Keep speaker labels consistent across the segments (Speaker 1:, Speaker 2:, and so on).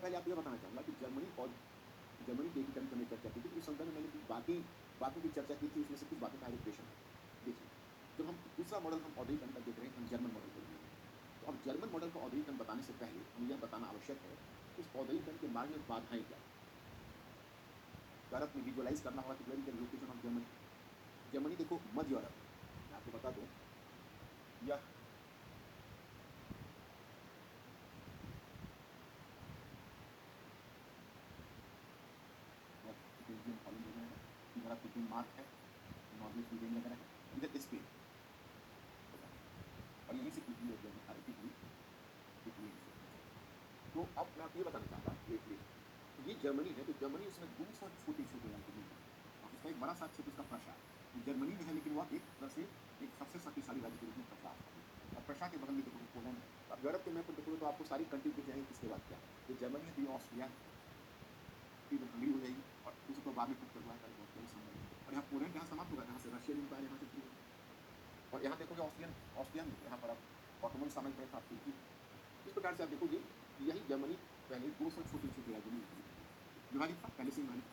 Speaker 1: पहले आपको ये बताना चाहूँगा कि जर्मनी के एकीकरण की हमने चर्चा की थी, उस संदर्भ में मैंने कुछ बातों की चर्चा की थी, उसमें से कुछ बातों का एलोकेशन है। देखिए, जब हम दूसरा मॉडल हम औद्योगिकरण का देख रहे हैं, हम जर्मन मॉडल को देख रहे हैं। तो अब जर्मन मॉडल को औद्योगिकरण बताने से पहले हमें यह बताना आवश्यक है कि उस औद्योगिकरण के मार्ग में बाधाएँ क्या हैं? अगर आपने विजुअलाइज़ करना होगा कि where is the location of Germany? Germany देखो मध्य यूरोप में है। मैं आपको बता दूँ, यह बेल्जियम, हॉलैंड वगैरह है। इधर आपको डेनमार्क है, नॉर्वे, स्वीडन वगैरह है। इधर स्पेन होता है और यहीं से इटली और जर्मनी इटली से। तो अब मैं आपको ये बताना चाहूँगा ये जर्मनी है, तो जर्मनी उसमें 200 छोटे-छोटे राज्य मिल गए और उसका एक बड़ा सा क्षेत्र उसका प्रशा है। तो जर्मनी में है, लेकिन वह एक तरह से एक सबसे शक्तिशाली राज्य के रूप में प्रशा है और प्रशा के बगल में देखो पोलैंड है। अब यूरोप के मैप पर देखोगे तो आपको सारी कंट्री दिख जाएगी, किसके बाद क्या है। तो जर्मनी है, तो ये ऑस्ट्रिया है, फिर हंगरी हो जाएगी और उसको बाद में टूट करवा कर बहुत संभव है। और यहाँ पोलैंड यहाँ समाप्त होगा, यहाँ से रशियन एम्पायर यहाँ से शुरू होगा। और यहाँ देखोगे ऑस्ट्रियन यहाँ पर अब ऑटोमन साम्राज्य था, तुर्की। इस प्रकार से आप देखोगे यही जर्मनी पहले 200 छोटे-छोटे राज्यों में विभाजित था, पहले से ही विभाजित था।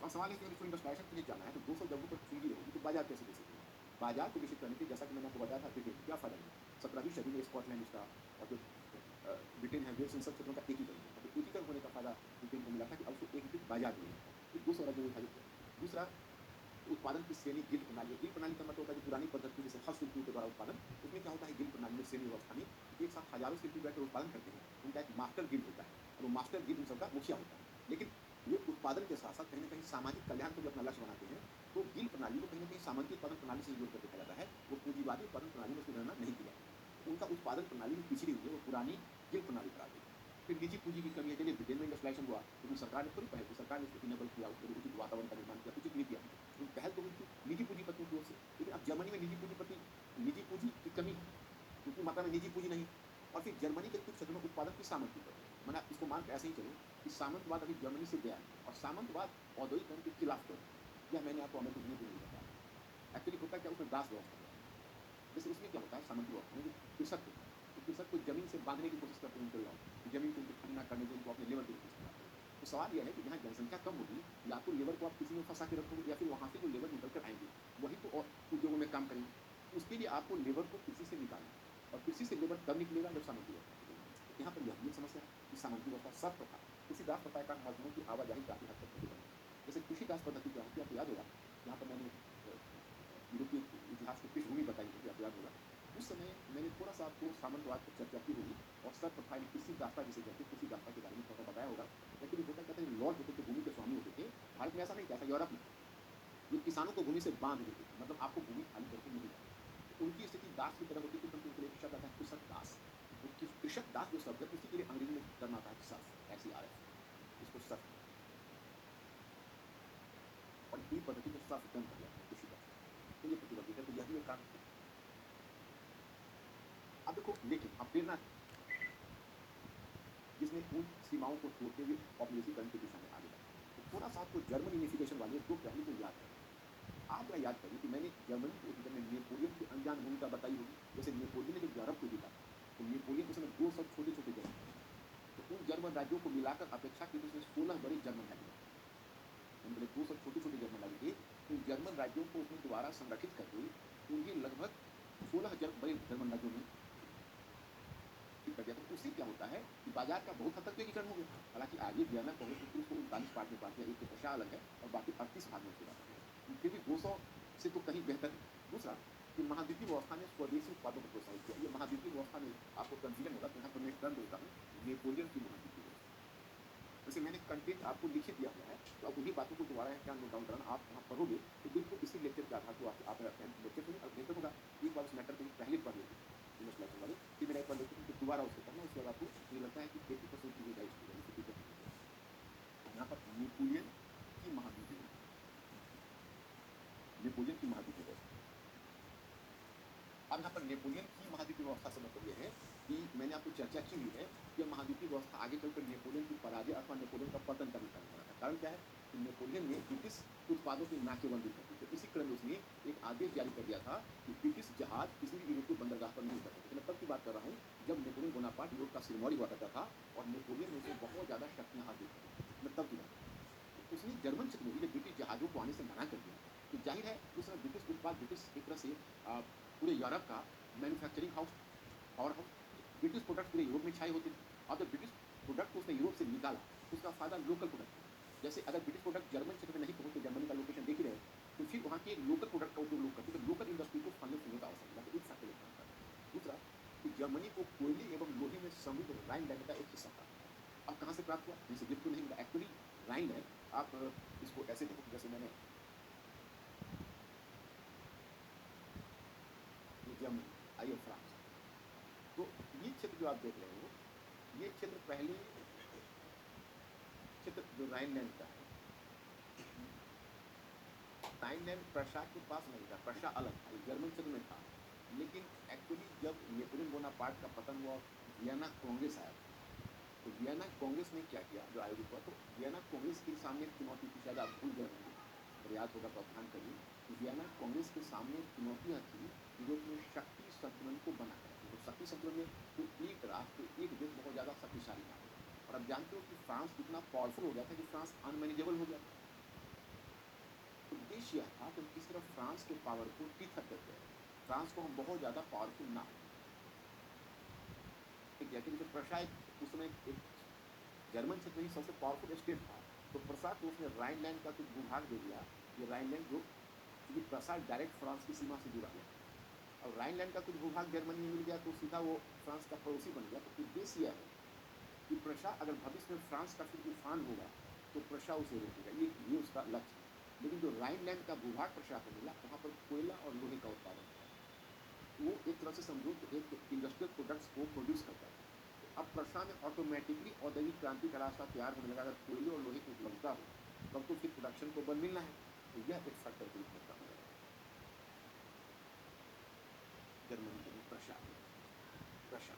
Speaker 1: और सवाल है कि अगर इसको इंडस्ट्रियलाइजेशन के लिए जाना है तो 200 जगहों पर पूंजी रहेगी तो बाजार कैसे दे सकते हैं? बाजार को विकसित करने के जैसा कि मैंने आपको बताया था, ब्रिटेन क्या फ़ायदा मिला? 17वीं सदी में स्कॉटलैंड इसका और जो ब्रिटेन है, वेल्स, इन सब क्षेत्रों का एकीकरण हुआ। तो एकीकरण होने का फ़ायदा ब्रिटेन को मिला था कि अब उसको एकीकृत बाजार मिला था। तो 200 राज्यों में विभाजित किया। दूसरा, उत्पादन की श्रेणी गिल्ड प्रणाली है। गिल्ड प्रणाली का मतलब होता है जो पुरानी पद्धति जैसे हस्तशिल्पियों के द्वारा उत्पादन, उसमें क्या होता है गिल्ड प्रणाली में श्रेणी व्यवस्था में एक साथ हजारों शिल्पी बैठकर उत्पादन करते हैं, उनका एक मास्टर गिल्ड होता है और वो मास्टर गिल्ड उन सबका मुखिया होता है। लेकिन ये उत्पादन के साथ साथ कहीं न कहीं सामाजिक कल्याण को भी अपना लक्ष्य बनाते हैं, तो गिल्ड प्रणाली को कहीं न कहीं सामंती उत्पादन प्रणाली से जोड़कर देखा जाता है, वो पूंजीवादी उत्पादन प्रणाली में उसकी गणना नहीं की जाती। तो उनका उत्पादन प्रणाली जो पिछड़ी हुई है, वो पुरानी गिल्ड प्रणाली पर आ गई है। फिर निजी पूंजी की कमी है, चलिए ब्रिटेन में इंडस्ट्रियलाइजेशन हुआ, लेकिन सरकार ने थोड़ी पहल की, सरकार ने इसको इनेबल किया, उसके लिए उचित वातावरण का निर्माण किया, उचित नीतियाँ दी। पहल तो हुई थी निजी पूंजीपतियों की ओर से, लेकिन अब जर्मनी में निजी पूंजी की कमी है, उतनी मात्रा में निजी पूंजी नहीं है। और फिर जर्मनी के कुछ क्षेत्रों में उत्पादन की सामंती पर है। मैंने आप इसको मान के ऐसे ही चलो कि सामंतवाद अभी जर्मनी से गया नहीं और सामंतवाद औद्योगिकरण के खिलाफ क्यों है? यह मैंने आपको अमर नहीं बताया। एक्चुअली होता क्या, उसमें दास व्यवस्था है। जैसे उसमें क्या होता है सामंती व्यवस्था में, जो कृषक होते हैं, तो कृषक को जमीन से बांधने की कोशिश करते हैं उनके लोग, कि जमीन को उनको खाली ना करने दें, उनको अपने लेबर के रूप में इस्तेमाल करें। तो सवाल यह है कि जहाँ जनसंख्या कम होगी, या तो लेबर को आप किसी में फंसा के रखोगे या फिर वहाँ से जो लेबर निकल कर आएंगे वही तो और उद्योगों में काम करेंगे। तो उसके लिए आपको लेबर को कृषि से निकालना है और कृषि से लेबर तब निकलेगा जब सामंती व्यवस्था निकलेगी। तो यहाँ पर यह भी एक समस्या है कि सामंती व्यवस्था सब प्रथा, कृषि दास प्रथा का मजदूरों की आवाजाही काफी हद तक प्रतिबंधित है। जैसे कृषि दास पद्धति क्या होती है आपको याद होगा, यहाँ पर मैंने यूरोपीय इतिहास की पृष्ठभूमि बताई होगी, आपको याद होगा। उस समय मैंने थोड़ा-सा आपको सामंतवाद पर चर्चा की होगी और सर्वप्रथा यानी कृषि दासता जिसे कहते हैं, कृषि दासता के बारे में थोड़ा बताया होगा। एक्चुअली होता क्या था, लॉर्ड होते थे, भूमि के स्वामी होते थे। भारत में ऐसा नहीं था, ऐसा यूरोप में था। जो किसानों को भूमि से बांध देते थे, मतलब आपको भूमि खाली करके नहीं जाना। तो उनकी स्थिति दास की तरह होती थी, परंतु उनके लिए एक शब्द आता है कृषक दास। वो कृषक दास जो शब्द है, उसी के लिए अंग्रेजी में टर्म आता है सर्फ, SERF, इसको सर्फ कहते हैं और पूरी पद्धति को सर्फदम कहा जाता है, कृषि दास। तो ये प्रतिबंधित है, तो यह भी एक कारण है। अब देखो, लेकिन अब प्रेरणा जिसने उन सीमाओं को तोड़ते हुए औपनिवेशीकरण की दिशा में आगे बढ़ा। तो थोड़ा-सा आपको जर्मन यूनिफिकेशन वाले 2 पहलू को याद करना है। आप जरा याद करिए कि मैंने जर्मनी के एकीकरण में नेपोलियन की अनजान भूमिका बताई होगी। जैसे नेपोलियन ने जब यूरोप को जीता था, तो नेपोलियन उस समय 2 सब छोटे-छोटे जर्मन राज्य थे। तो उन जर्मन राज्यों को मिलाकर अपेक्षाकृत उसने 16 बड़े जर्मन राज्य बनाए। यानी पहले 2 सब छोटे-छोटे जर्मन राज्य थे, उन जर्मन राज्यों को उसने दोबारा संगठित करके उन्हें लगभग 16 बड़े जर्मन राज्यों में ठीक कर दिया। तो उससे क्या होता है कि बाजार का बहुत हद तक तो एकीकरण हो गया। हालाँकि आगे वियना कांग्रेस ने फिर उसको 39 पार्ट में बाँट दिया, एक तो प्रशा अलग है और बाकी 38 भाग में उसको बाँटा गया। फिर भी 200 से तो कहीं बेहतर है। दूसरा, कि महाद्वीपीय व्यवस्था ने स्वदेशी उत्पादों को प्रोत्साहित किया। ये महाद्वीपीय व्यवस्था में आपको कन्फ्यूजन होगा, तो यहाँ पर मैं एक टर्म देता हूँ, नेपोलियन की महाद्वीपीय व्यवस्था। वैसे मैंने कंटेंट आपको लिख ही दिया हुआ है, तो अब उन्हीं बातों को दोबारा क्या नोट डाउन कराना, आप वहाँ पढ़ोगे तो बिल्कुल इसी लेक्चर के आधार को आप लेक्चर सुनिए और बेहतर होगा एक बार उस मैटर को पहले पढ़ लेते हैं इंडस्ट्रियलाइजेशन वाले, फिर मेरा एक बार लेक्चर फिर दोबारा उसको पढ़ना, उसके बाद आपको मुझे लगता है कि 80% चीज़ें राइट हो जाएगी, 50% हो जाएगी। यहाँ पर नेपोलियन की महाद्वीपीय व्यवस्था, नेपोलियन की महाद्वीपीय व्यवस्था। अब यहाँ पर नेपोलियन की महाद्वीपीय व्यवस्था से मतलब ये है कि मैंने आपको चर्चा की हुई है कि यह महाद्वीपीय व्यवस्था आगे चलकर नेपोलियन की पराजय अथवा नेपोलियन का पतन का भी कारण बना था। कारण क्या है कि नेपोलियन ने ब्रिटिश उत्पादों की नाकेबंदी कर दी। तो इसी क्रम में उसने एक आदेश जारी कर दिया था कि ब्रिटिश जहाज किसी भी यूरोपीय बंदरगाह पर नहीं उतर सकते। मैं तब की बात कर रहा हूँ जब नेपोलियन बोनापार्ट यूरोप का सिरमौर हुआ करता था और नेपोलियन ने उसे बहुत ज़्यादा शक्तियाँ एक तरह से पूरे यूरोप का manufacturing house, power house. British product पूरे यूरोप में छाए होते थे, और जब ब्रिटिश प्रोडक्ट को उसने यूरोप से निकाला, उसका फायदा लोकल प्रोडक्ट। जैसे अगर ब्रिटिश प्रोडक्ट जर्मन क्षेत्र में नहीं पहुंचे, जर्मनी का लोकेशन देख ही रहे, तो फिर वहाँ के लोकल प्रोडक्ट का उपयोग लोग करते, तो लोकल इंडस्ट्री को फलने फूलने का अवसर मिला। तो एक फैक्टर एक था। दूसरा कि जर्मनी को कोयले एवं लोहे में समृद्ध राइनलैंड का एक हिस्सा था। अब कहाँ से प्राप्त हुआ? जिसे गिफ्ट नहीं मिला। एक्चुअली राइनलैंड, आप इसको ऐसे देखो, जैसे मैंने जर्मनी, आइए फ्रांस, तो ये क्षेत्र जो आप देख रहे हो, ये क्षेत्र पहले क्षेत्र जो राइनलैंड का है, राइनलैंड प्रशा के पास नहीं था, प्रशा अलग था, जर्मन क्षेत्र में था। लेकिन एक्चुअली जब नेपोलियन बोनापार्ट का पतन हुआ, वियना कांग्रेस आया, तो वियना कांग्रेस ने क्या किया जो आयोजित हुआ, तो वियना कांग्रेस के सामने चुनौती थी, शायद आप भूल गए होंगे, अगर याद होगा तो ध्यान करिए। वियना कांग्रेस के सामने चुनौतियाँ थी यूरोप में शक्ति संतुलन को बनाकर रखने। तो शक्ति संतुलन में तो एक राष्ट्र, एक देश बहुत ज़्यादा शक्तिशाली था, और आप जानते हो कि फ्रांस इतना पावरफुल हो गया था कि फ्रांस अनमैनेजेबल हो गया था। उद्देश्य यह था कि हम किस तरह फ्रांस के पावर को टिथर करते हैं, फ्रांस को हम बहुत ज़्यादा पावरफुल ना हो। जैसे प्रशा उस समय एक जर्मन क्षेत्र में ही सबसे पावरफुल स्टेट था, तो प्रशा को उसने राइनलैंड का कुछ भूभाग दे दिया। ये राइनलैंड जो, क्योंकि प्रशा डायरेक्ट फ्रांस की सीमा से जुड़ा हुआ, और राइनलैंड का कुछ भूभाग जर्मनी में मिल गया तो सीधा वो फ्रांस का पड़ोसी बन गया। तो उद्देश्य यह है कि प्रशा अगर भविष्य में फ्रांस का फिर तूफान होगा तो प्रशा उसे रोकेगा, ये उसका लक्ष्य है। लेकिन जो राइनलैंड का भूभाग प्रशा को मिला, वहाँ पर कोयला और लोहे का उत्पादन है, वो एक तरह से समझो तो एक इंडस्ट्रियल प्रोडक्ट्स को प्रोड्यूस करता है। तो अब प्रशा में ऑटोमेटिकली औद्योगिक क्रांति का रास्ता तैयार होने लगा। अगर कोयले और लोहे की उपलब्धता हो तब तो फिर प्रोडक्शन को बंद मिलना है, तो यह एक फैक्टर के रूप में काम करेगा। जर्मनी के प्रशा प्रशा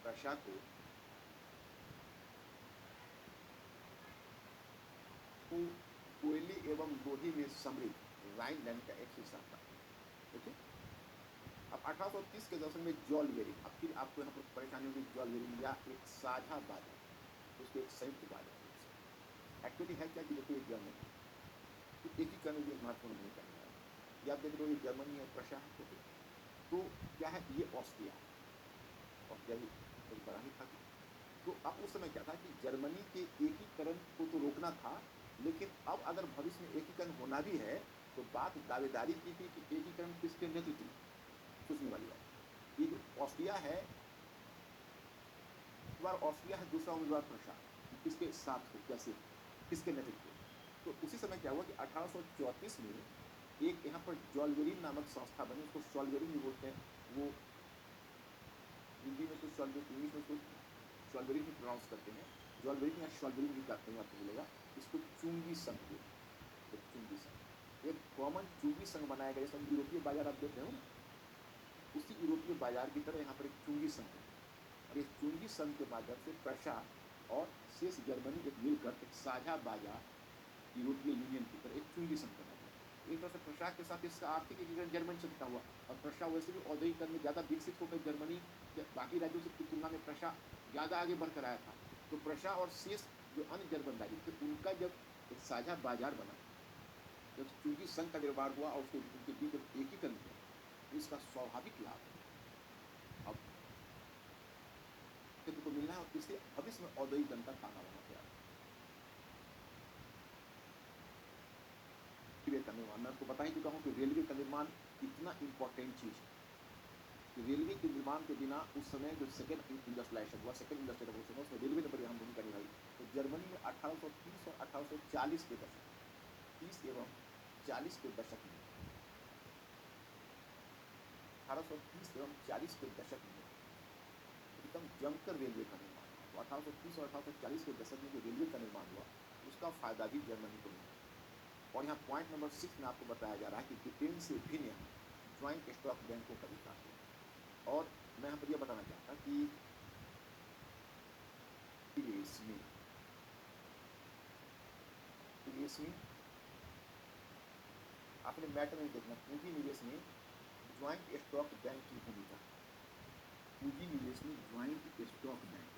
Speaker 1: प्रशा को कोयले एवं लोहे में समृद्ध राइनलैंड का एक हिस्सा था। ओके, अब 1830 के दशक में जॉल वेरिंग, अब फिर आपको यहाँ पर परेशानी होगी, जॉल वेरिंग या एक साझा बाजार, उसको एक संयुक्त बाजार। एक्चुअली है क्या कि देखो, एक जर्मनी तो एकीकरण भी एक महत्वपूर्ण भूमिका निभाया। ये आप देख रहे हो, ये जर्मनी है, प्रशा है, तो क्या है, ये ऑस्ट्रिया है, ऑस्ट्रिया भी एक बड़ा ही था। तो अब उस समय क्या था कि जर्मनी के एकीकरण को तो रोकना था, लेकिन अब अगर भविष्य में एकीकरण होना भी है तो बात दावेदारी की थी कि एकीकरण किसके नेतृत्व में, सोचने वाली बात। ये जो ऑस्ट्रिया है, ऑस्ट्रिया है, दूसरा उम्मीदवार प्रशा, किसके साथ हो, कैसे, किसके नेतृत्व। तो उसी समय क्या हुआ कि 1834 में एक यहाँ पर जॉलवेरिन नामक संस्था बनी, उसको सॉल्वेरिन भी बोलते हैं, वो हिंदी में तो सॉल्वेरिन, इंग्लिश में तो सॉल्वेरिन भी प्रोनाउंस करते हैं, जॉलवेरिन या सॉल्वेरिन भी करते हैं, आपको मिलेगा। इसको चुंगी संघ, तो चुंगी संघ एक कॉमन चुंगी संघ बनाया गया। जैसे यूरोपीय बाजार आप देख रहे हो ना, उसी यूरोपीय बाजार की तरह यहाँ पर एक चुंगी संघ है, और इस चुंगी संघ के माध्यम से प्रशा और शेष जर्मनी एक मिलकर एक साझा बाजार यूरोपीय यूनियन की तरह एक चुंगी संघ बना दिया। एक तरह से प्रशा के साथ इसका आर्थिक एकीकरण जर्मन से होता हुआ, और प्रशा वैसे भी औद्योगिकरण में ज़्यादा विकसित होकर जर्मनी बाकी राज्यों से की तुलना में प्रशा ज़्यादा आगे बढ़कर आया था। तो प्रशा और शेष जो अन्य जर्मन राज्य थे, उनका जब एक साझा बाजार बना, जब चुंगी संघ का निर्माण हुआ और उसके उनके बीच जब एकीकरण हुआ, तो इसका स्वाभाविक लाभ अब क्षेत्र को मिलना है, और इससे भविष्य में औद्योगिकरण का ताना बना गया। रेलवे का निर्माण, मैं आपको बता ही चुका हूँ कि रेलवे का निर्माण इतना इम्पोर्टेंट चीज़ है कि रेलवे के निर्माण के बिना उस समय जो सेकेंड इंडस्ट्रियलाइजेशन हुआ, सेकेंड इंडस्ट्रियल रेवोल्यूशन, उसमें रेलवे ने बड़ी अहम भूमिका निभाई। तो जर्मनी में 1830 और 1840 के दशक, 30 एवं 40 के दशक में, 1830 एवं 40 के दशक में एकदम जमकर रेलवे का निर्माण हुआ। तो 1830 और 1840 के दशक में जो रेलवे का निर्माण हुआ, उसका फायदा भी जर्मनी को मिला। और यहाँ पॉइंट नंबर 6 में आपको बताया जा रहा है कि ब्रिटेन से भिन्न यहाँ ज्वाइंट स्टॉक बैंकों का विकास हुआ। और मैं यहाँ पर यह बताना चाहता कि निवेश में आपने मैटर नहीं देखना, पूंजी निवेश में ज्वाइंट स्टॉक बैंक की भूमिका, पूंजी निवेश में ज्वाइंट स्टॉक बैंक,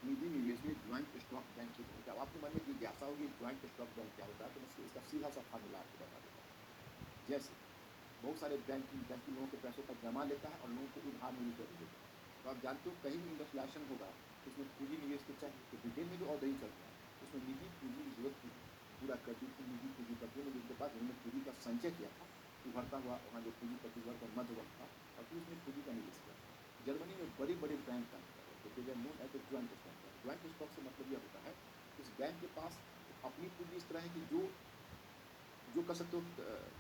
Speaker 1: निजी निवेश में ज्वाइंट स्टॉक बैंक की भूमिका। आपके मन में जिज्ञासा होगी ज्वाइंट स्टॉक बैंक क्या होता है, तो मैं इसका सीधा सा फार्मूला आपको बता देता हूँ। जैसे बहुत सारे बैंकिंग लोगों के पैसों का जमा लेता है और लोगों को उधार नहीं कर देता है। तो आप जानते हो कहीं भी इंडस्ट्रियलाइजेशन होगा तो उसमें पूंजी निवेश तो चाहिए। तो ब्रिटेन में जो औद्योगिक चलता है उसमें निजी पूंजी की जरूरत पूरा करती थी। निजी पूंजीपतियों ने जिनके पास उन्होंने पूंजी का संचय किया था, उभरता हुआ वहाँ जो पूंजीपति वर्ग और मध्य वर्ग था, और फिर उसने पूंजी का निवेश किया। जर्मनी में बड़े बड़े बैंक काम कर रहे थे, तो जब known as a joint stock. Joint stock से मतलब यह होता है उस बैंक के पास अपनी पूंजी इस तरह है कि जो कर सकते हो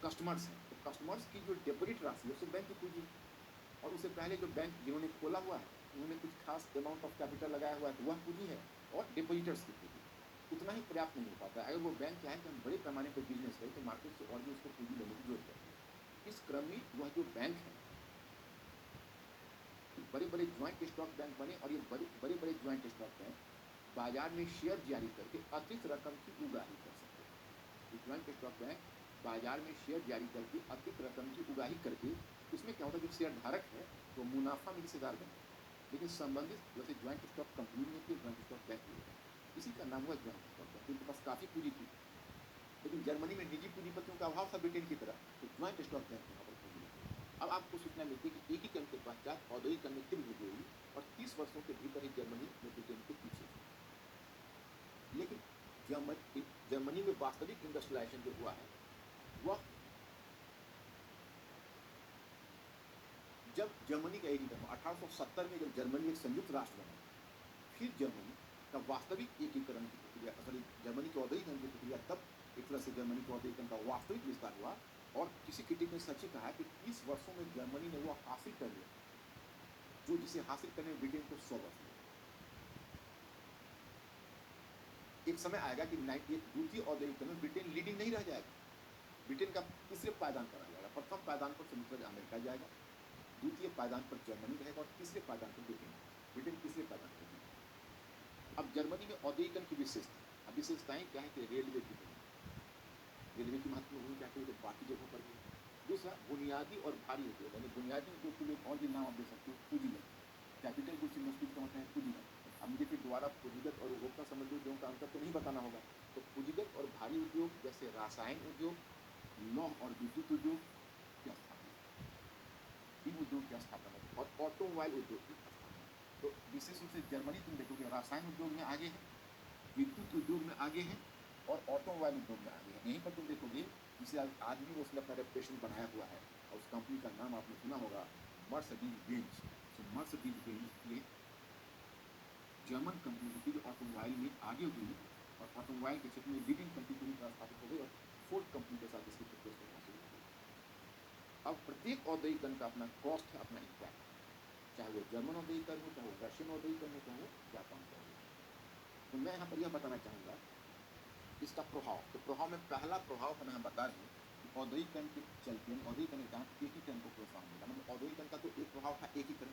Speaker 1: कस्टमर्स हैं, तो कस्टमर्स की जो डिपॉजिट राशि है उससे बैंक की पूंजी, और उससे पहले जो बैंक जिन्होंने खोला हुआ है उन्होंने कुछ खास अमाउंट ऑफ कैपिटल लगाया हुआ है, तो वह पूंजी है, और डिपॉजिटर्स की पूंजी। उतना ही पर्याप्त नहीं हो पाता है। अगर वो बैंक चाहे कि हम बड़े पैमाने पर बिजनेस करें तो मार्केट से और भी उसको पूंजी लेने की जरूरत पड़ती है। इस क्रम में वह जो बैंक है, बड़े बड़े ज्वाइंट स्टॉक बैंक बने, और ये बड़े बड़े ज्वाइंट स्टॉक बैंक बाजार में शेयर जारी करके अतिरिक्त रकम की उगाही कर सकते हैं। ये ज्वाइंट स्टॉक बैंक बाजार में शेयर जारी करके अतिरिक्त रकम की उगाही करके, इसमें क्या होता है, जो शेयर धारक है वो मुनाफा में हिस्सेदार बने, लेकिन संबंधित जैसे ज्वाइंट स्टॉक कंपनी में होती है, ज्वाइंट स्टॉक बैंक में होता है, इसी का नाम हुआ ज्वाइंट स्टॉक बैंक। उनके पास काफ़ी पूंजी थी, लेकिन जर्मनी में निजी पूंजीपतियों का अभाव था ब्रिटेन की तरह, तो ज्वाइंट स्टॉक बैंक यहाँ पर पूंजी लेते हैं। अब आपको सूचना मिलती है कि एकीकरण के पश्चात औद्योगिकरण में तीव्र वृद्धि हुई और 30 वर्षों के भीतर ही जर्मनी में ब्रिटेन के पीछे था। लेकिन जर्मनी में वास्तविक इंडस्ट्रियलाइजेशन जो हुआ है वह जब जर्मनी का एकीकरण 1870 में, जब जर्मनी एक संयुक्त राष्ट्र बना, फिर जर्मनी का वास्तविक एकीकरण की प्रक्रिया, सॉरी जर्मनी के औद्योगिकरण की प्रक्रिया, तब एक तरह से जर्मनी के औद्योगिकरण का वास्तविक विस्तार हुआ। और किसी क्रिटिक ने सच ही कहा कि 30 वर्षों में जर्मनी ने वो हासिल कर लिया जो जिसे हासिल करने में ब्रिटेन को 100 वर्ष लगे। एक समय आएगा कि द्वितीय औद्योगिकरण में ब्रिटेन लीडिंग नहीं रह जाएगा, ब्रिटेन का तीसरे पायदान पर आ जाएगा। प्रथम पायदान पर संयुक्त अमेरिका जाएगा, द्वितीय पायदान पर जर्मनी रहेगा, और तीसरे पायदान पर ब्रिटेन तीसरे पायदान पर। अब जर्मनी में औद्योगिकरण की विशेषताएं क्या है कि रेलवे की महत्वपूर्ण भूमिका है, तो बाकी जगहों पर भी। दूसरा, बुनियादी और भारी उद्योग, यानी बुनियादी उद्योग के लिए और भी नाम आप दे सकते हो, पूंजीगत। कैपिटल गुड्स इंडस्ट्रीज का मतलब है पूंजीगत। अब मुझे फिर दोबारा पूंजीगत और उपभोक्ता संबंधी उद्योगों का अंतर तो नहीं बताना होगा, तो पूंजीगत और भारी उद्योग जैसे रासायन उद्योग, लौह और विद्युत उद्योग की स्थापना, इन उद्योग की स्थापना, और ऑटोमोबाइल उद्योग की स्थापना। तो विशेष रूप से जर्मनी तुम देखोगे रासायन उद्योग में आगे है, विद्युत उद्योग में आगे है, और ऑटोमोबाइल उद्योग में आगे है। यहीं पर तुम देखोगे जिसे आज भी उसने अपना रेपुटेशन बनाया हुआ है, और उस कंपनी का नाम आपने सुना होगा, मर्सिडीज बेंज। तो मर्सिडीज बेंज ये जर्मन कंपनी थी जो ऑटोमोबाइल में आगे हुई, और ऑटोमोबाइल के क्षेत्र में लीडिंग कंपनी पूरी तरह स्थापित हो गई, और फोर्ड कंपनी के साथ इसकी प्रतिस्पर्धा हासिल हो गई। अब प्रत्येक औद्योगिकरण का अपना कॉस्ट है, अपना इम्पैक्ट, चाहे वो जर्मन औद्योगिकरण हो, चाहे वो रशियन औद्योगिकरण हो, चाहे वो जापान का हो। तो मैं यहाँ पर यह बताना चाहूँगा इसका प्रभाव। तो प्रभाव में पहला प्रभाव हम यहाँ बता रहे हैं कि औद्योगिकरण के चलते, औद्योगिकरण के कारण एकीकरण को प्रोत्साहन मिला। मतलब औद्योगिकरण का तो एक प्रभाव था एकीकरण,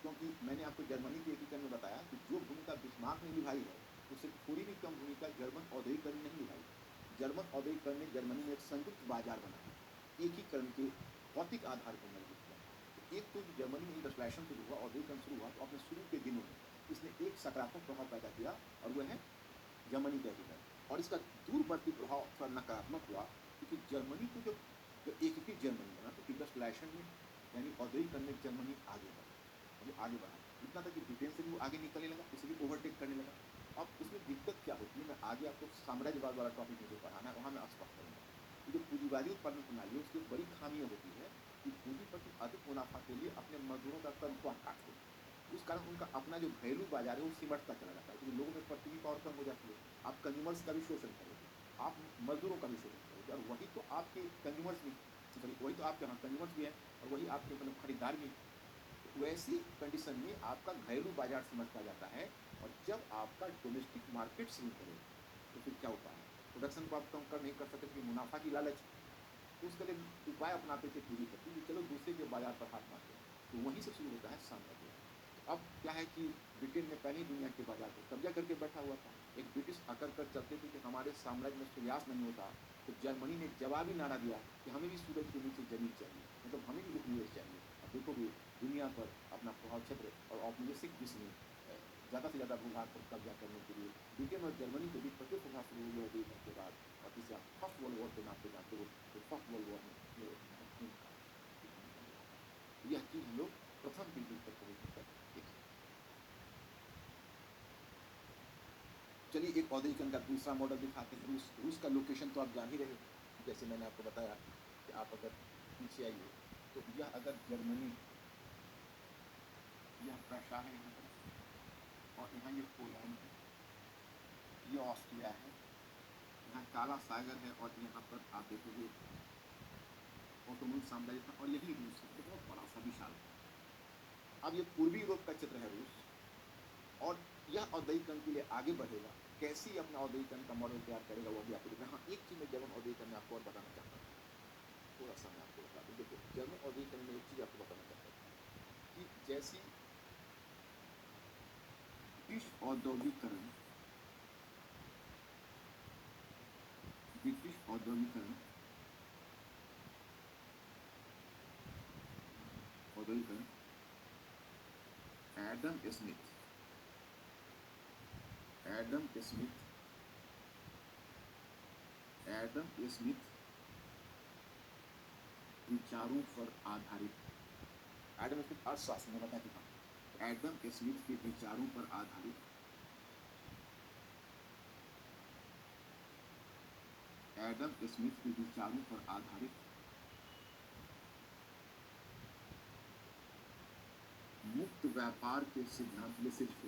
Speaker 1: क्योंकि मैंने आपको जर्मनी के एकीकरण में बताया कि जो भूमिका बिस्मार्क ने निभाई है उससे थोड़ी भी कम भूमिका जर्मन औद्योगिकरण ने नहीं निभाई। जर्मन औद्योगिकरण ने जर्मनी में एक संयुक्त बाजार बनाया, एकीकरण के भौतिक आधार पर मजबूत किया। तो एक तो जर्मनी में इंडस्ट्रियलाइजेशन शुरू हुआ, औद्योगिकरण शुरू हुआ, तो अपने शुरू के दिनों में इसने एक सकारात्मक प्रभाव पैदा किया, और वह है जर्मनी का एकीकरण। और इसका दूरवर्ती प्रभाव थोड़ा नकारात्मक हुआ, क्योंकि जर्मनी को जब एकीकृत जर्मनी बना तो इंडस्ट्रियलाइजेशन में, यानी औद्योगिकरण में जर्मनी आगे बढ़ा, वो आगे बढ़ा इतना तक कि ब्रिटेन से भी वो आगे निकलने लगा, उसे भी ओवरटेक करने लगा। अब उसमें दिक्कत क्या होती है, मैं आगे आपको साम्राज्यवाद वाला टॉपिक मुझे पढ़ाना है, वहाँ मैं स्पष्ट करूँगा। जो पूंजीवादी उत्पादन प्रणाली है उसकी बड़ी खामियाँ होती है कि पूंजीपति अधिक मुनाफा के लिए अपने मजदूरों का तनख्वाह काटते हैं, उस कारण उनका अपना जो घरेलू बाजार है वो सिमटता चला जाता है, क्योंकि लोगों में परचेजिंग पावर कम हो जाती है। आप कंज्यूमर्स का भी शोषण करोगे, आप मजदूरों का भी शोषण करोगे, और वही तो आपके कंज्यूमर्स भी, सॉरी वही तो आपके यहाँ कंज्यूमर्स भी है, और वही आपके मतलब खरीदार भी। वैसी कंडीशन में आपका घरेलू बाजार सिमटता जाता है, और जब आपका डोमेस्टिक मार्केट शुरू करे तो फिर क्या होता है, प्रोडक्शन को आप कम कर नहीं कर सकते क्योंकि मुनाफा की लालच, तो उसके लिए उपाय अपनाते थे पूंजीपति, चलो दूसरे के बाजार पर हाथ मारते हैं। तो वहीं से शुरू होता है साम्राज्यवाद। तो अब क्या है कि ब्रिटेन ने पहले ही दुनिया के बाजार पर कब्जा करके बैठा हुआ था। एक ब्रिटिश आकर कर चलते थे कि हमारे साम्राज्य में सूर्यास्त नहीं होता, तो जर्मनी ने जवाबी नारा दिया कि हमें भी सूरज के नीचे जमीन चाहिए, मतलब हमें भी उपनिवेश चाहिए। अब देखोगे दुनिया पर अपना प्रभाव क्षेत्र और औपनिवेशिक विश्व में ज़्यादा से ज़्यादा भूभाग पर कब्जा करने के लिए ब्रिटेन और जर्मनी के बीच प्रतिस्पर्धा शुरू हुई औद्योगिक क्रांति के बाद, और इसे आप फर्स्ट वर्ल्ड वॉर के नाम से जानते हो। तो फर्स्ट वर्ल्ड वॉर में ये महत्वपूर्ण था। यह चीज़ हम लोग प्रथम विश्व युद्ध तक पहुँचने तक देखें। चलिए एक औद्योगिकरण का दूसरा मॉडल दिखाते हैं। रूस का लोकेशन तो आप जान ही रहे हो। जैसे मैंने आपको बताया कि आप अगर पीछे आइए तो यह अगर जर्मनी, यह प्रशा है यहाँ पर, और यहाँ ये पोलैंड है, ये ऑस्ट्रिया है, यहाँ काला सागर है, और यहाँ पर आप देखोगे ओटोमन साम्राज्य था, और यही रूस है, तो बहुत बड़ा सा विशाल। अब ये पूर्वी यूरोप का क्षेत्र है रूस, और यह औद्योगिकरण के लिए आगे बढ़ेगा। कैसे अपना औद्योगिकरण का मॉडल तैयार करेगा वो भी आपको देखना। हाँ, एक चीज़ मैं जर्मन औद्योगिकरण में आपको और बताना चाहता हूँ, थोड़ा सा मैं आपको बता दूँ। देखो जर्मन औद्योगिकरण में एक चीज़ आपको बताना चाहता हूँ कि जैसी ब्रिटिश औद्योगिकरण एडम स्मिथ विचारों पर आधारित, एडम स्मिथ अर्थशास्त्र में बता चुका हूं। एडम स्मिथ के विचारों पर आधारित, एडम स्मिथ के विचारों पर आधारित मुक्त व्यापार के सिद्धांत में सिर्फ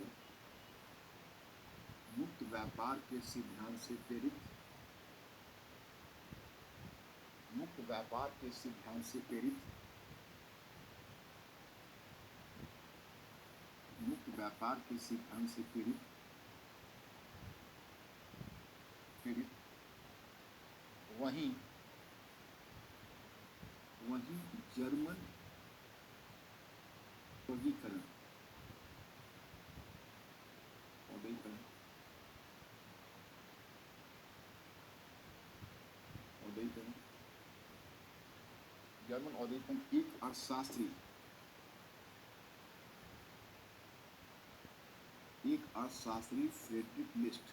Speaker 1: मुक्त व्यापार के सिद्धांत से प्रेरित, मुक्त व्यापार के सिद्धांत से प्रेरित, मुक्त व्यापार के सिद्धांत से प्रेरित वहीं जर्मन औद्योगिकरण जर्मन औद्योगिकरण एक अर्थशास्त्री फ्रेडरिक लिस्ट,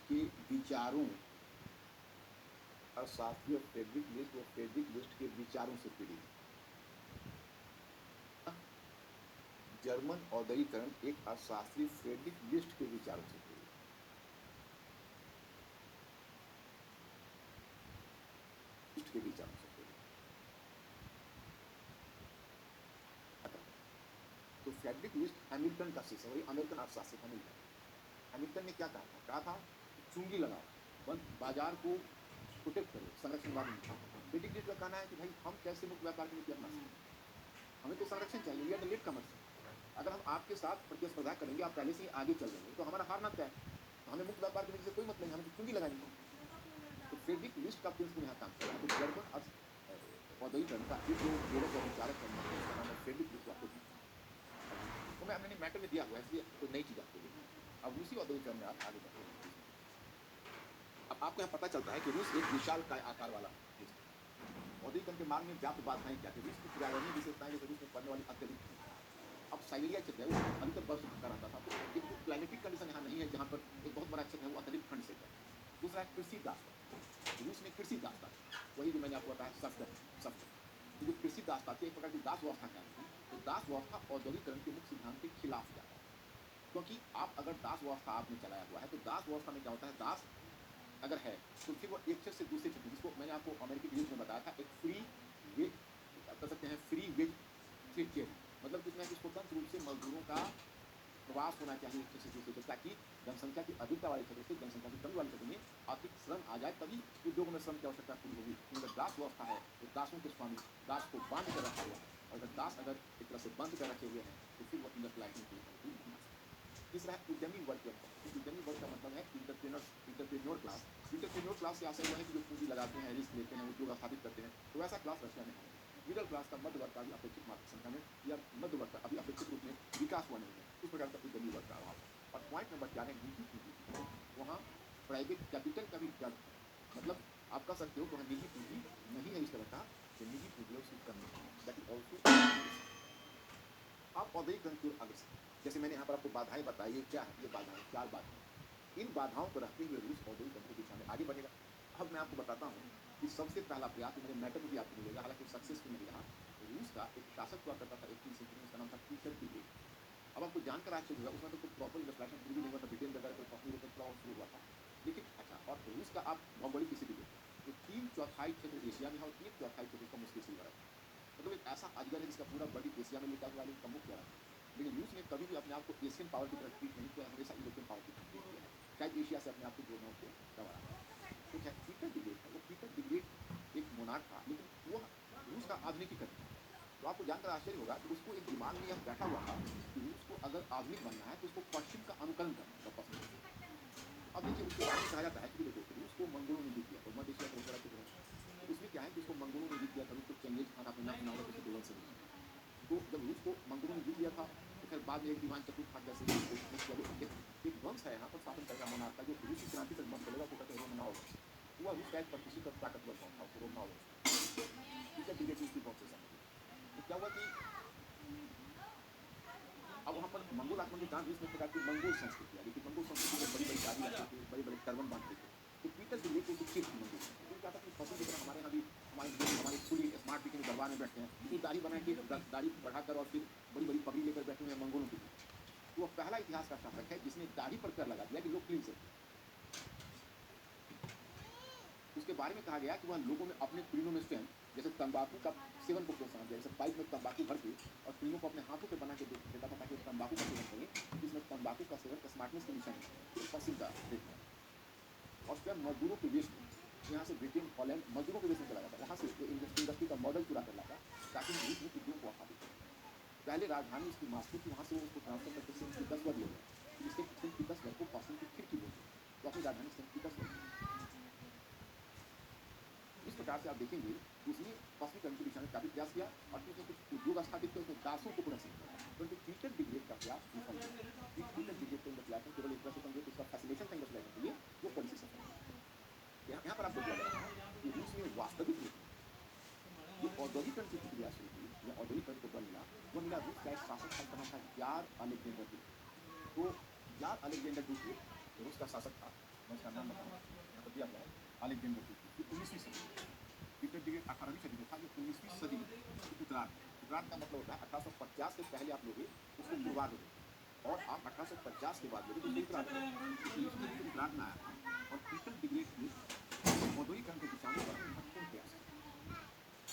Speaker 1: के विचारों, अर्थशास्त्री फ्रेडरिक लिस्ट के विचारों से पीड़ित। जर्मन औद्योगिकरण एक अर्थशास्त्री फ्रेडरिक लिस्ट के विचारों से प्रेरित। तो फ्रेडरिक लिस्ट हैमिल्टन का शिष्य, वही अमेरिकन अर्थशास्त्री हैमिल्टन ने क्या कहा था चुंगी लगाओ, बंद बाजार को प्रोटेक्ट करो, संरक्षणवाद नहीं। फ्रेडरिक लिस्ट का कहना है कि भाई हम कैसे मुक्त व्यापार की नीति अपना सकते, हमें तो संरक्षण चाहिए, we are the latecomers. अगर हम आपके साथ प्रतिस्पर्धा करेंगे, आप पहले से ही आगे चल रहे हैं, तो हमारा हारना तय है, तो हमें मुक्त व्यापार की नीति से कोई मतलब नहीं, हमें तो चुंगी लगानी है। तो फ्रेडरिक लिस्ट का प्रिंसिपल यहाँ काम कर रहा है। तो जर्मन औद्योगिकरण का एक जो यूरोप और विचारक है फ्रेडरिक लिस्ट आपको, तो मैं हमने मैटर में दिया हुआ है, इसलिए कोई नई चीज़ आपको देखी। अब रूसी औद्योगिकरण में आप आगे बढ़ते हैं। अब आपको यहाँ पता चलता है कि रूस एक विशाल काय आकार वाला देश है। औद्योगिकरण के मार्ग में व्याप्त बाधाएं क्या थी? रूस की पर्यावरणीय विशेषताएं जैसे रूस में पड़ने वाली अत्यधिक, अब साइबेरिया क्षेत्र है, वो अभी तक बर्फ से ढका रहता था, तो एक तो क्लाइमेटिक कंडीशन यहाँ नहीं है, जहाँ पर एक बहुत बड़ा क्षेत्र है वो अत्यधिक ठंड से है। दूसरा है कृषि दास्ता, रूस में कृषि दास्ता, वही जो मैंने आपको बताया सफ्ट, जो कृषि दास्ता थी एक प्रकार की दास व्यवस्था क्या थी, तो दास व्यवस्था औद्योगिकरण के मुख्य सिद्धांत के खिलाफ जाता है। क्योंकि आप अगर दास व्यवस्था आपने चलाया हुआ है, तो दास व्यवस्था में क्या होता है, दास अगर है तो फिर वो एक क्षेत्र से दूसरे क्षेत्र, जिसको मैंने आपको अमेरिकी न्यूज में बताया था, एक फ्री वे कर सकते हैं, फ्री वेज ट्रेड, मतलब जिसमें कि स्वतंत्र रूप से मजदूरों का प्रवास होना चाहिए एक क्षेत्र से दूसरे क्षेत्र, ताकि जनसंख्या की अधिकता वाले क्षेत्र से जनसंख्या की कमी वाले क्षेत्र में अतिरिक्त श्रम आ जाए, तभी उद्योग में श्रम की आवश्यकता पूरी होगी। अगर दास व्यवस्था है तो दासों के स्वामी दास को बांध कर रखा हुआ है, और अगर दास अगर एक तरह से बंद कर रखे हुए हैं तो फिर वो इंडस्ट्रियलाइजेशन की अनुकूल नहीं आ सकता। तीसरा है उद्यमी वर्ग की अवस्था। उद्यमी वर्ग का मतलब है इंटरप्रेन्योर क्लास। इंटरप्रेन्योर क्लास से आशय हुआ है कि जो पूंजी लगाते हैं, रिस्क लेते हैं, उद्योग स्थापित करते हैं, तो ऐसा क्लास रशिया में है। मिडिल क्लास का मध्य वर्ग का भी अपेक्षित मात्र संख्या में या मध्य वर्ग का अभी अपेक्षित रूप में विकास हुआ नहीं है, उस प्रकार का गरीब वर्ग का अभाव है। और पॉइंट नंबर 4 है निजी पूंजी। वहाँ प्राइवेट कैपिटल का भी जड़ है, मतलब आप कह सकते हो कि वहाँ निजी पूंजी नहीं है इस तरह का, जो निजी पूंजी उसकी कमी है। दैट इज ऑल्सो आप औद्योगिकरण की ओर अग्रसर। जैसे मैंने यहाँ पर आपको बाधाएं बताई, ये क्या है? ये बाधाएं, 4 बाधाएं। इन बाधाओं को रखते हुए रूस औद्योगिकरण की दिशा में आगे बढ़ेगा। अब मैं आपको बताता हूँ कि सबसे पहला प्रयास मेरे मैटर में भी आपको मिलेगा, हालांकि सक्सेसफुल नहीं रहा। रूस का एक शासक हुआ करता था 18th सेंचुरी में, उसका नाम था पीटर द ग्रेट। अब आपको जानकर आश्चर्य होगा, उसमें तो कोई प्रॉपर इंडस्ट्रियलाइजेशन शुरू भी नहीं हुआ था, ब्रिटेन वगैरह कोई पहुंचने को थोड़ा और शुरू हुआ था। लेकिन अच्छा, और रूस का आप भौगोलिक स्थिति देखो, तो 3/4 क्षेत्र एशिया में है और 1/4 क्षेत्र इसका मुश्किल सिलवर है। मतलब एक ऐसा अजगर है जिसका पूरा बॉडी एशिया में लेटा हुआ है, लेकिन मुख्य है। लेकिन रूस ने कभी भी अपने आप को एशियन पावर की तरह ट्रीट नहीं किया, हमेशा यूरोपियन पावर की तरह ट्रीट किया है। शायद एशिया से अपने आप को जोड़ना उसको गवारा। तो क्या पीटर द ग्रेट है, वो पीटर द ग्रेट एक मोनार्क था, लेकिन वह रूस का आधुनिकीकरण था। तो आपको जानकर आश्चर्य होगा कि उसको एक दिमाग में यह बैठा हुआ था कि रूस को अगर आधुनिक बनना है तो उसको पश्चिम का अनुकरण करना होगा, पश्चिम। अब देखिए उसके बारे में कहा जाता है कि देखो रूस को मंगोलों ने जीत लिया, और मध्य एशिया थोड़ा सा तो उसमें क्या है कि उसको मंगोलों ने जीत लिया था, उसको चंगेज खान आपने नाम सुना होगा, किसी दोस्त से। तो जब रूस को मंगोलों ने जीत लिया था, तो फिर बाद में एक दीवान चतुर्थ था, जैसे एक वंश है यहाँ पर शासन करेगा मोनार्क का, जो रूसी क्रांति तक बंद चलेगा, उसको कहते हैं रोमनाव वंश। वह रूस का एक प्रतिष्ठित और ताकतवर वंश था, उसको रोमनाव वंश। ठीक है, ठीक है, उसकी बहुत से समय। तो क्या हुआ कि अब वहाँ पर मंगोल आक्रमण के कारण रूस में प्रकार की मंगोल संस्कृति आ गई थी। मंगोल संस्कृति में बड़ी बड़ी दाढ़ी रखते थे, बड़े बड़े टर्बन बांधते थे। तो पीटर द ग्रेट को चिट थी मंगोल संस्कृति। तो क्या था कि पसंद की तरह हमारे यहाँ भी हमारे फुली स्मार्ट दिखने दरबार में बैठते हैं, तो दाढ़ी बना के दाढ़ी बढ़ाकर और फिर बड़ी बड़ी पगड़ी लेकर बैठे हुए हैं मंगोलों की तरह। तो वह पहला इतिहास का शासक है जिसने दाढ़ी पर कर लगा दिया कि लोग क्लीन से थे। उसके बारे में कहा गया कि वह लोगों में अपने पीढ़ों में स्वयं जैसे तंबाकू का सेवन को प्रोत्साहन दिया, जैसे पाइप में तंबाकू भर के और पीढ़ों को अपने हाथों पे बना के देता था ताकि वो तंबाकू का सेवन करें, क्योंकि इसमें तंबाकू का सेवन स्मार्टनेस की निशानी है, पश्चिम का देश में। और स्वयं मजदूरों के वेश में यहाँ से ब्रिटेन हॉलैंड मजदूरों के वेश में चला जाता, वहाँ से वो इंडस्ट्री का मॉडल चुरा कर लाता, ताकि रूस में उद्योग को स्थापित करें। पहले राजधानी उसकी मास्को थी, वहाँ से वो उसको ट्रांसफर करके सेंट पीटर्सबर्ग ले गया, जिससे सेंट पीटर्सबर्ग को पश्चिम की खिड़की बोलते हैं, तो अपनी राजधानी सेंट पीटर्सबर्ग। इस प्रकार से आप देखेंगे उसने पश्चिमीकरण की दिशा में काफी प्रयास किया, और फिर उसने कुछ उद्योग स्थापित किए, उसने दासों को पुनः संगठित किया, परंतु पीटर द ग्रेट का प्रयास विफल हुआ। पीटर द ग्रेट को इंडस्ट्रियलाइजेशन केवल एक तरह से समझे तो उसका फैसिनेशन था इंडस्ट्रियलाइजेशन के लिए, वो पॉलिसी सफल हुई। यहाँ पर आपको दिया जा रहा है कि रूस में वास्तविक रूप में जो औद्योगिकरण की प्रक्रिया शुरू हुई या औद्योगिकरण को बल मिला, वो मिला रूस का एक शासक था, उसका नाम था जार अलेक्जेंडर द्वितीय। तो जार अलेक्जेंडर द्वितीय रूस का शासक था, मैं उसका नाम बताऊँ, यहाँ पर दिया गया है अलेक्जेंडर द्वितीय, 19वीं सदी। पीटर द ग्रेट 18वीं सदी में था, ये 19वीं सदी की उत्तरार्ध में। उत्तरार्ध का मतलब होता है 1850 से पहले आप लोगे उसको पूर्वार्ध होगा, और आप 1850 के बाद लोगे तो उसको उत्तरार्ध होगा। 19वीं सदी के उत्तरार्ध में आया था, और पीटर द ग्रेट ने औद्योगिकरण की दिशा में बड़ा महत्वपूर्ण प्रयास किया।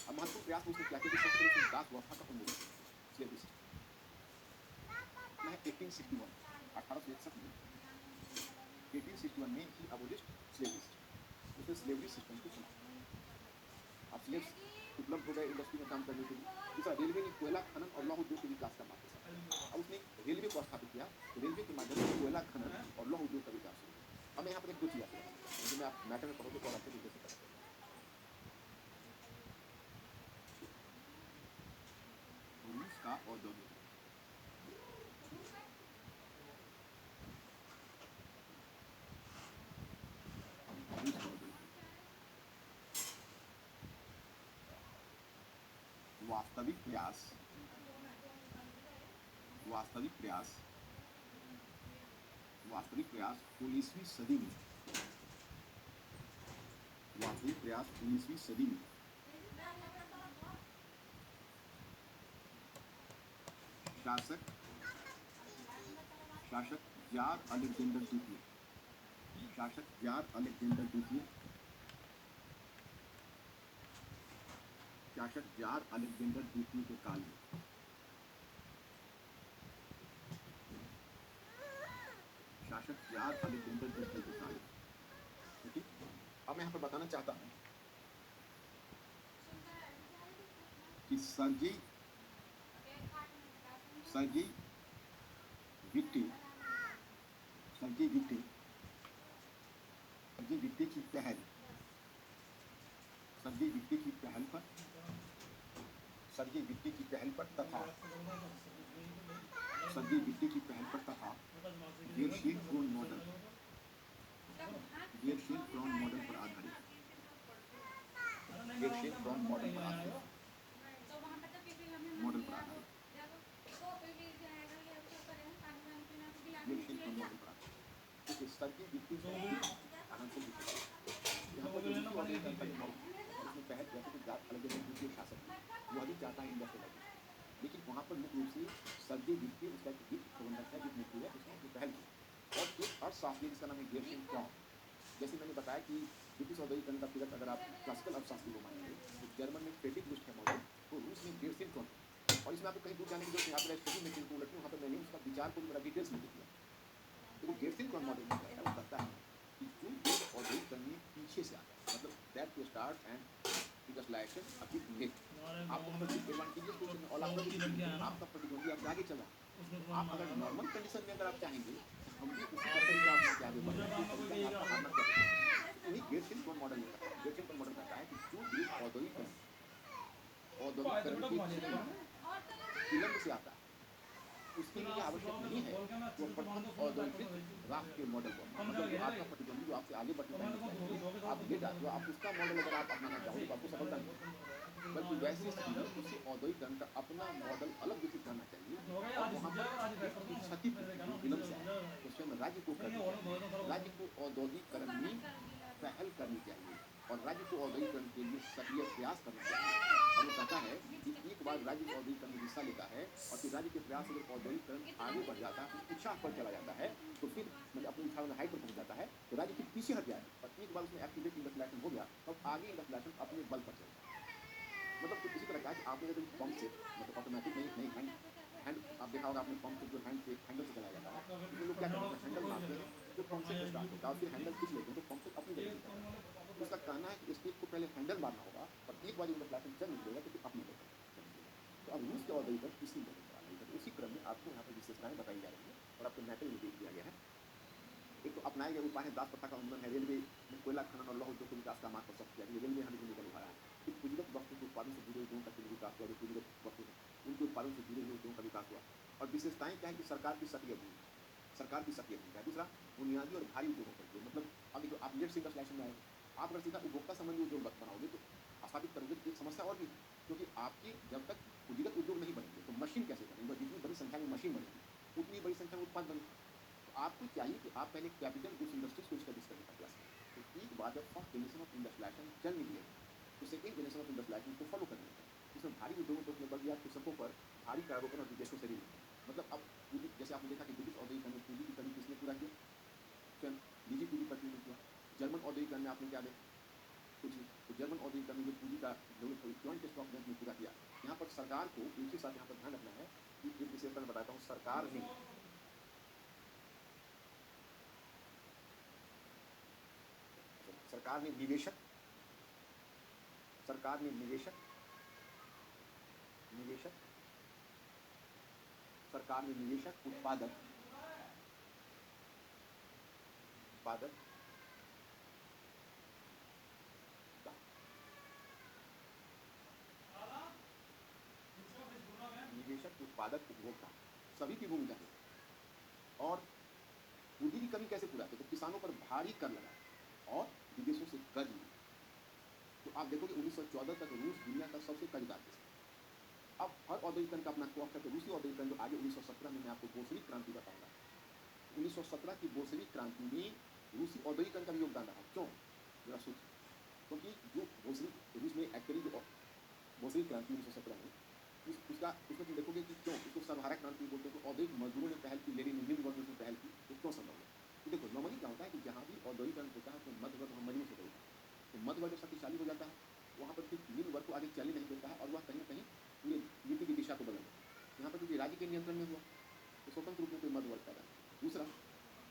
Speaker 1: अब महत्वपूर्ण प्रयास में उसने क्या किया कि सबसे पहले उसने दास व्यवस्था का उन्मूलन किया, स्लेवरी सिस्टम। 1861 1861 में 1861 में ही अबोलिश्ड स्लेवरी सिस्टम, उसने स्लेवरी सिस्टम को समाप्त किया। अब स्लेव्स उपलब्ध हो गए इंडस्ट्री में काम करने के लिए। दूसरा, रेलवे ने कोयला खनन और लौह उद्योग के विकास का मार्ग प्रशस्त किया। अब उसने रेलवे को स्थापित किया, तो रेलवे के माध्यम से कोयला खनन और लौह उद्योग का विकास शुरू हुआ। अब मैं यहाँ पर एक दो चीज आपको बताना चाहता हूँ, जिसमें आप मैटर में पढ़ोगे तो और अच्छे तरीके से पता चलेगा। रूस का औद्योगिकरण, रूस का औद्योगिकरण, वास्तविक प्रयास, वास्तविक प्रयास, वास्तविक प्रयास 19वीं सदी में, वास्तविक प्रयास 19वीं सदी में शासक शासक जार अलेक्जेंडर द्वितीय, शासक जार अलेक्जेंडर द्वितीय, शासक जार अलेक्जेंडर द्वितीय के काल में, शासक जार अलेक्जेंडर द्वितीय के काल में, ठीक। अब मैं यहाँ पर बताना चाहता हूँ कि सर्जी विट्टे, सर्जी विट्टे, सर्जी विट्टे की पहल, सर्जी विट्टे की पहल पर सर्दी वित्ती की पहल पर तथा सर्दी वित्ती की पहल पर तथा गेरशील फ्रॉन मॉडल पर आधारित गेरशील फ्रॉन मॉडल पर आधारित गेरशील फ्रॉन मॉडल पर आधारित क्योंकि सर्दी वित्ती आराम से लिखिए। यहाँ पर जो रूसी ऑर्डर का मॉडल उसमें पहल जैसे कि अलग शासक वो अधिक चाहता है इंडस्ट्रियल, लेकिन वहाँ पर मुख्य रूप से सर्दी वित्तीय उसका एक वित्त प्रबंधक है जिसने की है उसने अपनी पहल की। और एक अर्थशास्त्री जिसका नाम है गेरशील फ्रॉम, जैसे मैंने बताया कि ब्रिटिश औद्योगिकरण का फिगर अगर आप क्लासिकल अर्थशास्त्री को मानेंगे तो जर्मन में फ्रेडरिक बुस्ट है मॉडल, तो रूस में गेरशील फ्रॉम। और इसमें आपको कहीं दूर जाने की जरूरत नहीं, आप स्टडी में को उलटूँ वहाँ पर मैंने उसका विचार को भी बड़ा डिटेल्स में लिख दिया। तो वो गेरशील फ्रॉम मॉडल क्या कहता है, वो कहता है कि जो देश औद्योगिकरण में पीछे से आता है, मतलब that to start and industrialization a bit late, आपको मतलब एडवांटेजेस को और आपका प्रतिद्वंदी आपसे आगे चला। आप अगर नॉर्मल कंडीशन में अगर आप चाहेंगे हम भी उसी का तरीका अपना के आगे बढ़ें, तो तरीका आपका हारना क्या है। वही गेरशील फ्रॉम मॉडल में कहता है, गेरशील फ्रॉम मॉडल कहता है कि जो देश औद्योगिकरण के विलंब से आता है उसके लिए आवश्यक नहीं है वो प्रथम औद्योगिक राष्ट्र के मॉडल को, मतलब जो आपका प्रतिद्वंदी जो आपसे आगे बढ़ने चाहिए आप लेट आते हो, आप उसका मॉडल अगर आप अपनाना चाहो तो आपको सफलता नहीं, बल्कि वैसी स्थिति में उसी औद्योगिकरण का अपना मॉडल अलग विकसित करना चाहिए। और वहाँ पर क्षति विलंब से आए तो स्वयं राज्य को करनी चाहिए, राज्य को औद्योगिकरण में पहल करनी चाहिए और राज्य को औद्योगिकरण के लिए सक्रिय प्रयास करना चाहिए। और वो कहता है कि एक बार राज्य औद्योगिकरण में हिस्सा लेता है और फिर राज्य के प्रयास अगर औद्योगिकरण आगे बढ़ जाता है, ऊंचाई पर चला जाता है, तो फिर मतलब अपने ऊंचाई हाइट पर पहुंच जाता है, तो राज्य फिर पीछे हट जाएगा। और एक बार उसमें एक्टिवेट इंडस्ट्रियलाइजेशन हो गया तब आगे इंडस्ट्रियलाइजेशन अपने बल पर चलेगा। मतलब कुछ इसी तरह का कि आपने अगर पंप से मतलब ऑटोमेटिक नहीं हैंड आप देखा होगा आपने पंप से जो हैंडल से चलाया जाता है, उसमें लोग क्या करते हैं हैंडल मारते हैं जो पंप से स्टार्ट होता है और फिर हैंडल खींच लेते हैं तो पंप से अपनी जगह जाता है। उसका कहना है कि स्टेट को पहले हैंडल मारना होगा और एक बार इंडस्ट्रियलाइजेशन चल निकलेगा तो फिर अपने जगह चल निकलेगा। तो अब रूस के औद्योगिकरण इसी मॉडल पर आधारित है। उसी क्रम में आपको यहाँ पर विशेषताएं बताई जा रही है और आपको मैटर में दिया गया है। एक तो अपनाए गए उपाय है दास प्रथा का उन्मूलन है, रेलवे में कोयला खनन और लौह उद्योग को विकास का मार्ग प्रशस्त किया, रेलवे हमें भूमिका निभाया है। फिर पूंजीगत वस्तु के उत्पादन से जुड़े उद्योगों का केंद्र विकास हुआ, जो पूंजीगत वस्तु है उनके उत्पादन से जुड़े हुए उद्योगों का विकास हुआ। और विशेषताएं क्या है कि सरकार की सक्रिय भूमिका है। दूसरा बुनियादी और भारी उद्योगों पर जोर, मतलब अब देखो आप लेट से इंडस्ट्रियलाइजेशन में आए, आप अगर सीधा उपभोक्ता संबंधी उद्योग बनाओगे तो स्थापित करोगे तो एक समस्या और भी है, क्योंकि आपके जब तक पूंजीगत उद्योग नहीं बनेंगे तो मशीन कैसे बनेंगे, जितनी बड़ी संख्या में मशीन बनेगी उतनी बड़ी संख्या में उत्पाद बनेगी। तो आपको चाहिए कि आप पहले कैपिटल गुड्स इंडस्ट्रीज को स्टैब्लिश करने का प्रयास करें। तो एक बार जब फर्स्ट जनरेशन ऑफ इंडस्ट्रियलाइजेशन चल निकलेगा तो सेकेंड जनरेशन ऑफ इंडस्ट्रियलाइजेशन को फॉलो करने का, इसमें भारी उद्योगों पर बल दिया, कृषकों पर भारी करारोपण और विदेशों से ऋण। मतलब अब जैसे आपने देखा कि ब्रिटिश औद्योगिकरण में पूंजी की कमी किसने पूरा किया, स्वयं निजी पूंजीपति ने किया। जर्मन औद्योगिकरण में आपने क्या देखा कुछ, तो जर्मन औद्योगिकरण में जो पूंजी का जरूरत हुई जॉइंट स्टॉक बैंक ने पूरा किया। यहाँ पर सरकार को एक ही साथ यहाँ पर ध्यान रखना है कि एक विशेषता मैं बताता हूँ, सरकार ने निवेशक उत्पादक उपभोक्ता सभी की भूमिका है। और पूंजी की कमी कैसे पूरा, तो किसानों पर भारी कर लगा और विदेशों से कर्ज लिया। तो आप देखोगे 1914 तक रूस दुनिया का सबसे कर्जदार देश है। अब हर औद्योगिकरण का अपना कॉस्ट है, तो रूसी औद्योगिकरण जो आगे 1917 में मैं आपको बोल्शेविक क्रांति बताऊंगा, 1917 की बोल्शेविक क्रांति में रूसी औद्योगिकरण का भी योगदान रहा। क्यों, जरा सोचिए, क्योंकि जो बोल्शेविक रूस में एक्चुअली जो बोल्शेविक क्रांति 1917 में उसमें तुम देखोगे कि क्यों उसको सर्वहारा क्रांति बोलते हैं, तो औद्योगिक मजदूरों ने पहल की, लेनिन निम्न वर्ग ने पहल की, तो क्यों संभव है। तो देखो नॉर्मली क्या होता है कि जहाँ भी औद्योगिकरण होता है तो मध्य वर्ग मजबूत हो जाता है, तो मध्य वर्ग शक्तिशाली हो जाता है, वहाँ पर फिर निम्न वर्ग को आगे चलने नहीं देता है और वह कहीं ना कहीं पूरे नीति की दिशा को बदल देता है। यहाँ पर क्योंकि राज्य के नियंत्रण में हुआ तो स्वतंत्र रूप में कोई मध्य वर्ग पैदा नहीं। दूसरा,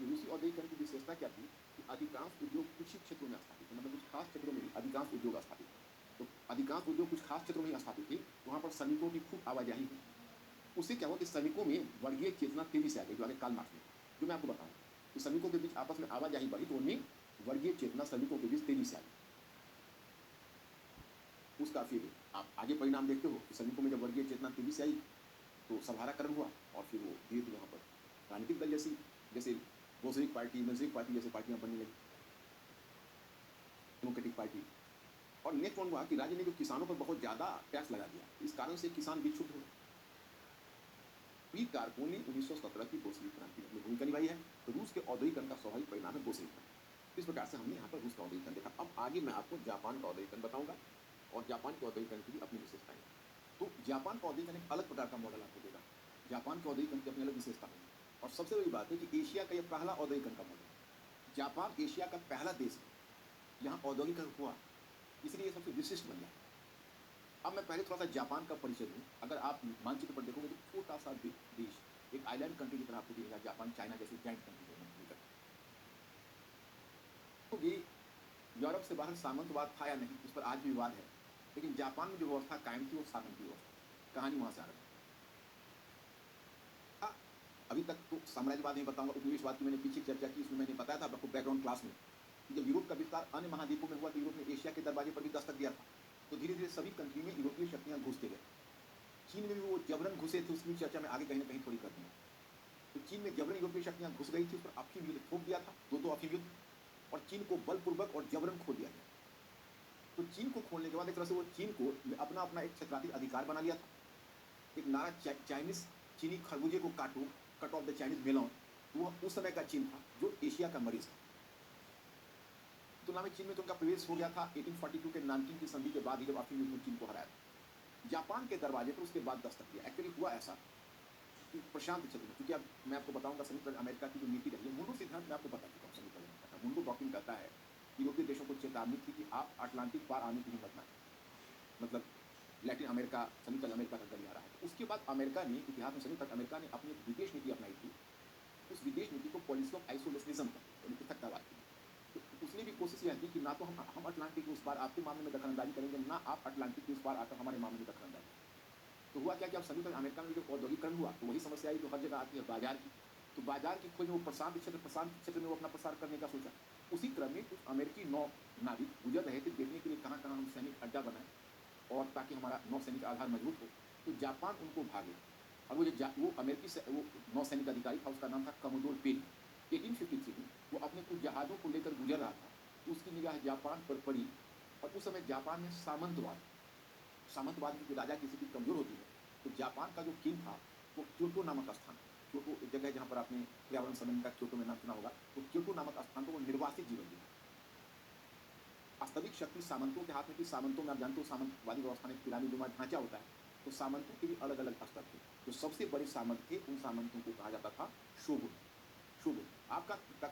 Speaker 1: रूसी औद्योगिकरण की विशेषता क्या थी कि अधिकांश उद्योग कुछ ही क्षेत्रों में स्थापित थे, मतलब कुछ खास क्षेत्रों में अधिकांश उद्योग स्थापित थे। तो अधिकांश उद्योग कुछ खास क्षेत्रों में ही स्थापित थे, वहाँ पर श्रमिकों की खूब आवाजाही हुई। उससे क्या हुआ कि श्रमिकों में वर्गीय चेतना तेजी से आ गई, जो आगे कार्ल मार्क्स ने, जो मैं आपको बताऊंगा कि श्रमिकों के बीच आपस में आवाजाही बढ़ी तो उनमें वर्गीय चेतना श्रमिकों के बीच तेजी से आ गई। उसका फिर आप आगे परिणाम देखते हो कि सैनिकों में जब वर्गीय चेतना तेजी से आई तो सभाराकरण हुआ और फिर वो धीरे धीरे वहाँ पर राजनीतिक दल जैसी जैसे बोल्शेविक पार्टी, मेल्शेविक पार्टी जैसी पार्टियां बनने लगी, डेमोक्रेटिक पार्टी। और नेक्स्ट वन हुआ कि राज्य ने जो किसानों पर बहुत ज़्यादा टैक्स लगा दिया, इस कारण से किसान विक्षुब्ध हो गए। कारकों ने 1917 की बोल्शेविक क्रांति में अपनी भूमिका निभाई है। तो रूस के औद्योगिकरण का स्वाभाविक परिणाम है बोल्शेविक क्रांति। इस प्रकार से हमने यहाँ पर रूस का औद्योगिकरण देखा। अब आगे मैं आपको जापान का औद्योगिकरण बताऊंगा और जापान के औद्योगिकरण की भी अपनी विशेषताएं। तो जापान का औद्योगिकरण एक अलग प्रकार का मॉडल आपको देगा। जापान के औद्योगिकरण की अपनी अलग विशेषता है। और सबसे बड़ी बात है कि एशिया का यह पहला औद्योगिकरण का मॉडल है। जापान एशिया का पहला देश है जहाँ औद्योगिकरण हुआ, इसलिए ये सबसे विशिष्ट बन गया। अब मैं पहले थोड़ा सा जापान का परिचय दूँ। अगर आप मानचित्र पर देखोगे तो छोटा सा देश, एक आइलैंड कंट्री की तरह आपको दिखेगा जापान, चाइना जैसे जाइंट कंट्री को मिलकर। तो ये यूरोप से बाहर सामंतवाद था या नहीं, इस पर आज भी विवाद है, लेकिन जापान में जो व्यवस्था कायम थी वो सामंती व्यवस्था। कहानी वहां से आरंभ। हाँ, अभी तक तो साम्राज्यवाद नहीं बताऊंगा, उपनिवेशवाद की मैंने पीछे चर्चा की, इसमें मैंने बताया था आपको बैकग्राउंड क्लास में कि जब यूरोप का विस्तार अन्य महाद्वीपों में हुआ तो यूरोप ने एशिया के दरवाजे पर भी दस्तक दिया था। तो धीरे धीरे सभी कंट्री में यूरोपीय शक्तियां घुसते गए। चीन में भी वो जबरन घुसे थे, उसकी चर्चा में आगे कहीं ना कहीं थोड़ी कर दूंगा। तो चीन में जबरन यूरोपीय शक्तियां घुस गई थी, उस पर अफीम युद्ध थोप दिया था, दो अफीम युद्ध, और चीन को बलपूर्वक और जबरन खो दिया गया। तो चीन को खोलने के बाद एक तरह से वो चीन को अपना अपना एक क्षेत्राधिक अधिकार बना लिया था। एक नारा चाइनीज चीनी खरबूजे को काटो, cut off the Chinese melon, वो उस समय का चीन था जो एशिया का मरीज था। तुलना में चीन में तो उनका प्रवेश हो गया था 1842 के नानकिंग की संधि के बाद ही, जब अफीम युद्ध में चीन को हराया था। जापान के दरवाजे पर उसके बाद दस्तक दिया। एक्चुअली हुआ ऐसा कि प्रशांत क्षेत्र में, क्योंकि अब मैं आपको बताऊंगा संयुक्त अमेरिका की जो नीति रही है, मुंडू सिद्धांत मैं आपको बता चुका हूँ। संयुक्त अमेरिका का मुंडू डॉक्ट्रिन कहता है यूरोपीय देशों को चेतावनी थी कि आप अटलांटिक पार आने की हिम्मत ना करें। मतलब लैटिन अमेरिका संयुक्त अमेरिका का गलियारा है। तो उसके बाद अमेरिका ने, इतिहास में संयुक्त अमेरिका ने अपनी एक विदेश नीति अपनाई थी। उस विदेश नीति को पॉलिसी ऑफ आइसोलेशनिज्म कहते हैं, पृथकतावाद की। तो उसने भी कोशिश यह की कि ना तो हम अटलांटिक के उस पार आपके मामले में दखलंदाजी करेंगे, ना आप अटलांटिक के उस पार आकर हमारे मामले में दखलंदाजी। तो हुआ क्या कि अब संयुक्त अमेरिका में जो औद्योगिकरण हुआ तो वही समस्या आई जो हर जगह आती है, बाजार की। तो बाजार की खोज में वो प्रशांत क्षेत्र में वो अपना प्रसार करने का सोचा। उसी क्रम में कुछ अमेरिकी नौ नाविक गुजर रहे थे देखने के लिए कहाँ कहाँ हम सैनिक अड्डा बनाए और ताकि हमारा नौसैनिक आधार मजबूत हो। तो जापान उनको भागे। और वो अमेरिकी वो नौसैनिक अधिकारी था, उसका नाम था कमोडोर पेरी। 1853 में वो अपने कुछ जहाज़ों को लेकर गुजर रहा था, तो उसकी निगाह जापान पर पड़ी। और उस समय जापान में सामंतवाद की राजा की स्थिति कमजोर होती है। तो जापान का जो किंग था वो क्योटो नामक स्थान, क्योटो एक जगह है जहाँ पर आपने पर्यावरण सम्मेलन का क्योटो में नाम सुना होगा, तो क्योटो नामक स्थान पर वो निर्वासित जीवन जीता। वास्तविक शक्ति सामंतों के हाथ में थी। सामंतों में आप जानते हो सामंतवादी व्यवस्था में पिरामिडनुमा ढांचा होता है, तो सामंतों के भी अलग अलग स्तर थे। जो सबसे बड़े सामंत थे उन सामंतों को कहा जाता था शोगुन। शोगुन आपका